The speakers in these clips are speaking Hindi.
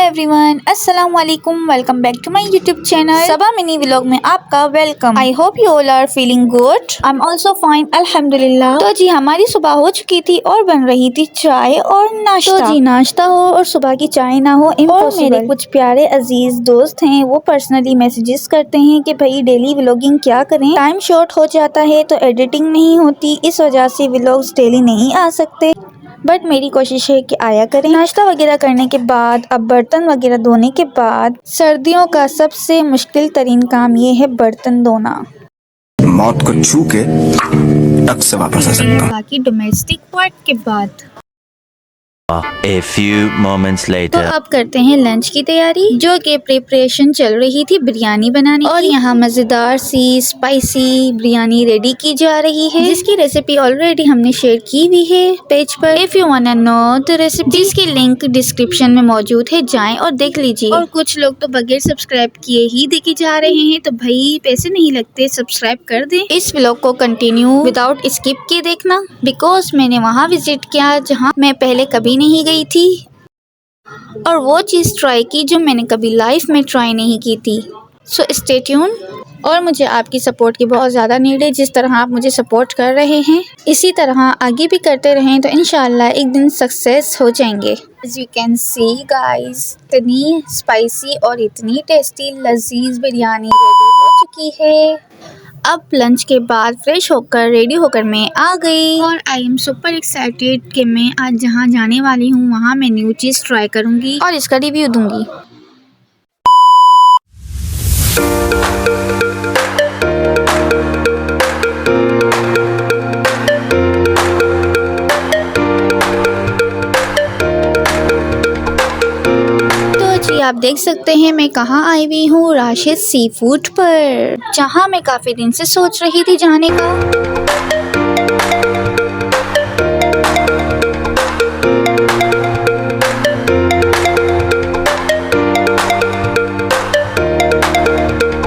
एवरीवन, अस्सलाम वालेकुम। Welcome back to my YouTube channel Saba mini vlog में आपका welcome. I hope you all are feeling good. I am also fine अल्हम्दुलिल्लाह। तो जी हमारी सुबह हो चुकी थी और बन रही थी चाय और नाश्ता। तो जी नाश्ता हो और सुबह की चाय ना हो इम्पॉसिबल। और मेरे कुछ प्यारे अजीज दोस्त हैं, वो पर्सनली मैसेजेस करते हैं कि भाई डेली व्लॉगिंग क्या करें, टाइम शॉर्ट हो जाता है तो एडिटिंग नहीं होती, इस वजह से व्लॉग्स डेली नहीं आ सकते। बट मेरी कोशिश है कि आया करें। नाश्ता वगैरह करने के बाद अब बर्तन वगैरह धोने के बाद सर्दियों का सबसे मुश्किल तरीन काम ये है बर्तन धोना। मौत को छू के टक से वापस आ सकता। बाकी डोमेस्टिक पार्ट के बाद A few moments later. तो अब करते हैं लंच की तैयारी, जो कि प्रिपरेशन चल रही थी बिरयानी बनाने की। और यहाँ मजेदार सी स्पाइसी बिरयानी रेडी की जा रही है, जिसकी रेसिपी ऑलरेडी हमने शेयर की हुई है पेज पर। If you want to know the recipe, जिसकी लिंक डिस्क्रिप्शन में मौजूद है, जाएं और देख लीजिए। और कुछ लोग तो बगैर सब्सक्राइब किए ही देखे जा रहे हैं, तो भाई पैसे नहीं लगते, सब्सक्राइब कर दें। इस व्लॉग को कंटिन्यू विदाउट स्किप किए देखना, बिकॉज मैंने वहाँ विजिट किया जहाँ मैं पहले कभी नहीं गई थी, और वो चीज़ ट्राई की जो मैंने कभी लाइफ में ट्राई नहीं की थी। So stay tune. और मुझे आपकी सपोर्ट की बहुत ज़्यादा नीड है। जिस तरह आप मुझे सपोर्ट कर रहे हैं, इसी तरह आगे भी करते रहें तो इंशाल्लाह एक दिन सक्सेस हो जाएंगे। As you can see guys, इतनी स्पाइसी और इतनी टेस्टी लजीज बिरयानी रेडी हो चुकी है। अब लंच के बाद फ्रेश होकर रेडी होकर मैं आ गई, और आई एम सुपर एक्साइटेड कि मैं आज जहाँ जाने वाली हूँ वहाँ मैं न्यू चीज़ ट्राई करूँगी और इसका रिव्यू दूँगी। आप देख सकते हैं मैं कहाँ आई हुई हूँ, राशिद सी फूड पर, जहाँ मैं काफ़ी दिन से सोच रही थी जाने का।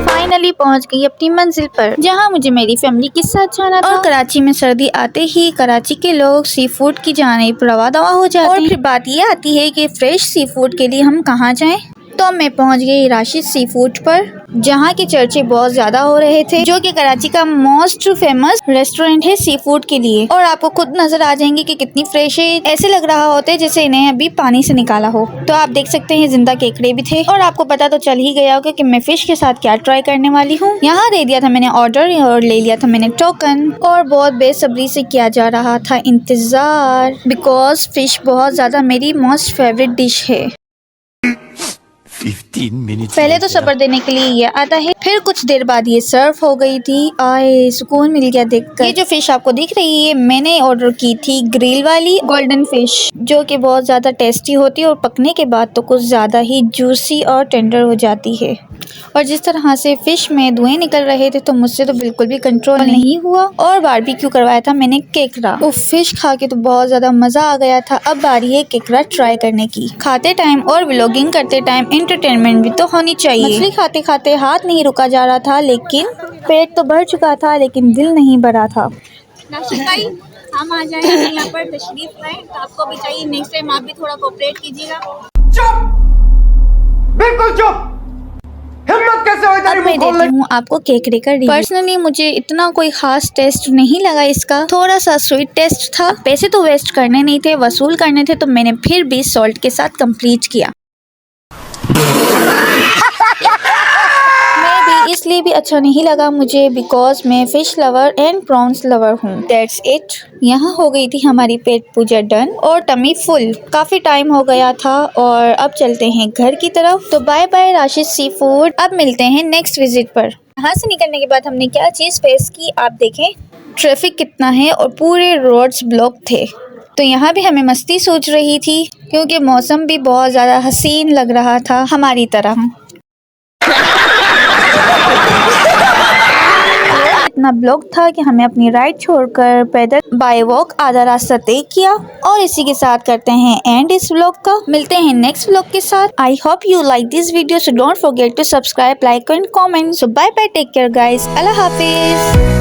फाइनली पहुँच गई अपनी मंजिल पर, जहाँ मुझे मेरी फैमिली के साथ जाना था। और कराची में सर्दी आते ही कराची के लोग सी फूड की जानिब रवा दवा हो जाते हैं। और फिर बात ये आती है कि फ्रेश सी फूड के लिए हम कहाँ जाएं। तो मैं पहुंच गई राशिद सी फूड पर, जहाँ के चर्चे बहुत ज़्यादा हो रहे थे, जो कि कराची का मोस्ट फेमस रेस्टोरेंट है सी फूड के लिए। और आपको खुद नजर आ जाएंगे कि कितनी फ्रेश है, ऐसे लग रहा होता है जैसे इन्हें अभी पानी से निकाला हो। तो आप देख सकते हैं जिंदा केकड़े भी थे। और आपको पता तो चल ही गया होगा कि मैं फिश के साथ क्या ट्राई करने वाली हूँ। यहाँ दे दिया था मैंने ऑर्डर और ले लिया था मैंने टोकन, और बहुत बेसब्री से किया जा रहा था इंतजार, बिकॉज फिश बहुत ज़्यादा मेरी मोस्ट फेवरेट डिश है। 15 minutes पहले तो सब्र देने के लिए ये आता है, फिर कुछ देर बाद ये सर्व हो गई थी। आए सुकून मिल गया देखकर। ये जो फिश आपको दिख रही है मैंने ऑर्डर की थी ग्रिल वाली गोल्डन फिश, जो कि बहुत ज़्यादा टेस्टी होती है और पकने के बाद तो कुछ ज़्यादा ही जूसी और टेंडर हो जाती है। और जिस तरह से फिश में धुएं निकल रहे थे तो मुझसे तो बिल्कुल भी कंट्रोल नहीं हुआ, और बारबेक्यू करवाया था मैंने केकड़ा। तो फिश खा के तो बहुत ज़्यादा मज़ा आ गया था। अब बारी है केकड़ा ट्राई करने की। खाते टाइम और व्लॉगिंग करते टाइम एंटरटेनमेंट भी तो होनी चाहिए। मछली खाते खाते हाथ नहीं रुका जा रहा था, लेकिन पेट तो भर चुका था लेकिन दिल नहीं भरा था। नाशिद भाई, हम आ जाए यहाँ पर तशरीफ लाएं, तो आपको भी चाहिए नेक्स्ट टाइम आप भी थोड़ा कोऑपरेट कीजिएगा। चुप, बिल्कुल चुप। हिम्मत कैसे हो अब मैं देती हूँ आपको केकड़े का रिव्यू। पर्सनली मुझे इतना कोई खास टेस्ट नहीं लगा इसका, थोड़ा सा स्वीट टेस्ट था। पैसे तो वेस्ट करने नहीं थे, वसूल करने थे, तो मैंने फिर भी सॉल्ट के साथ कंप्लीट किया। इसलिए भी अच्छा नहीं लगा मुझे, बिकॉज मैं fish lover and prawns lover हूँ। That's it. यहाँ हो गई थी हमारी पेट पूजा डन और टमी फुल। काफी टाइम हो गया था और अब चलते हैं घर की तरफ। तो bye bye Rashid sea food. अब मिलते हैं नेक्स्ट विजिट पर। यहाँ से निकलने के बाद हमने क्या चीज़ फेस की आप देखें, ट्रैफिक कितना है और पूरे रोड्स ब्लॉक थे। तो यहाँ भी हमें मस्ती सोच रही थी, क्योंकि मौसम भी बहुत ज़्यादा हसीन लग रहा था हमारी तरह। इतना ब्लॉक था कि हमें अपनी राइड छोड़कर पैदल बाय वॉक आधा रास्ता तय किया। और इसी के साथ करते हैं एंड इस व्लॉग का। मिलते हैं नेक्स्ट व्लॉग के साथ। I hope you like this video, so don't forget to subscribe, like and comment. So bye bye, take care guys, अल्लाह हाफिज।